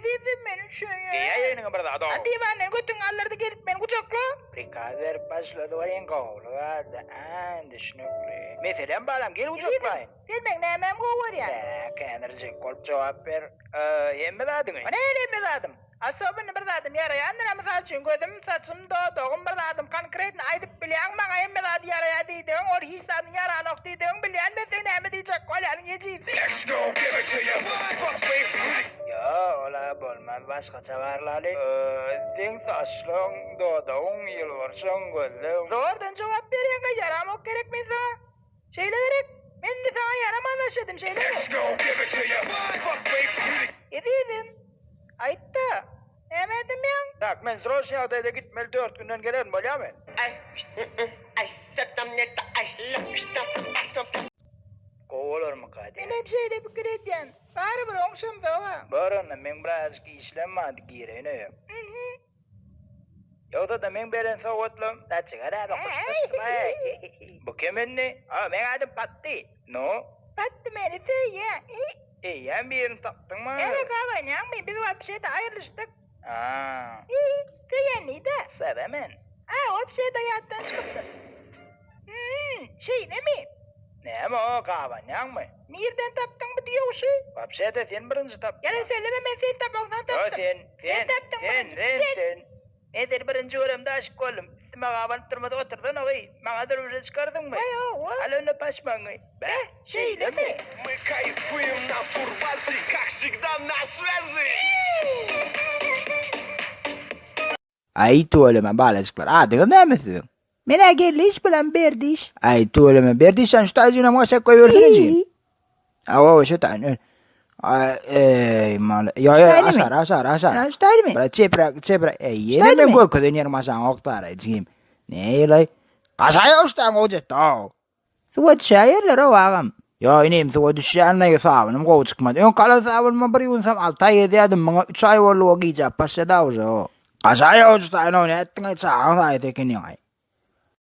Dedim beni şöyle. Yayının burada. Hadi ben götün alırdı gelip beni kucakla. Brikader başladı var en kavlu vardı. Düşünükle. Mesela balam gel kucaklayın. Gelmek ne hemen kovar ya. Kendinize kol cevap ver. Yemme dadın. O ne yemme dadım? Asabını bir dadım yaraya. Anneme saçın gözüm saçım doğum bir dadım. Konkretini aydıp bilen bana yemme dadı yaraya deydin. Or hisadın yara nok deydin. Bilen de seni hem diyecek kolanın yediğin. Let's go, give it to you. Fuck me, Ya ola bolmaz başkaça varlalı. Sen saçlığın doğduğun yıl varsın gözlüğün. Zordan cevap veriyorsun yaramak gerek mi sana? Şeyle gerek. Ben de sana yaramazlaşadım şeyle Let's gerek. go, give it to you. Fuck me, Ediydim. Ayıttı. Emedim ya. Tak men Sroşya'da gitmeli 4 günden gelen bolya mı? Kovalar mı kadi? Ben hep şeyle bir krediyen. Bari bir onşum da var. Barın men birazcık işlenmedi girene. Yoksa da men beren soğutlum. Da çıkara da kuşkuşkay. Bu kimin ne? Men adım Patti. No? Battı beni de ya. Yan bir yerini taptın mı? Evet abi ya biz var bir şeyde ayrılıştık. Kıyanıydı. Sevemen. O bir şeyde hayattan çıktı. Şey ne mi? Ne ama o kavanyan mı? Nereden taptın mı diyor o şey? Vapşete sen birinci taptın. Yalan söyleme ben seni tapaktan O taptım. sen. Nedir birinci oramda aşık oldum. Üstüme kavanıttırmadı oturdun o iyi. Bana duruşa çıkardın mı? Alın paşman mı? Şeyle mi? Мы кайфуем на турбазе, как всегда на связи. Ay tuvaleme bağlacıklar. Adını ne misin? Mena geldi iş bilen berdiş. Ay tuvaleme berdiysen şu tazine maşa koyuyorsun cim. Ava şu tane. Ay mal. Ya asar. Açtaydı mı? Bra çepra. Yine mi gol kadın yer masan oktara cim. Ne lay? Kasaya ustan oje tao. Suat şairler o ağam. Ya inim suwa düşen ne sabunum go çıkmadı. Yon kala sabun ma bari unsam altay yedi mga 3 ay wallo gi jappa seda uzo. Kasaya ustan ne ettin ay çağın ay tekin ay.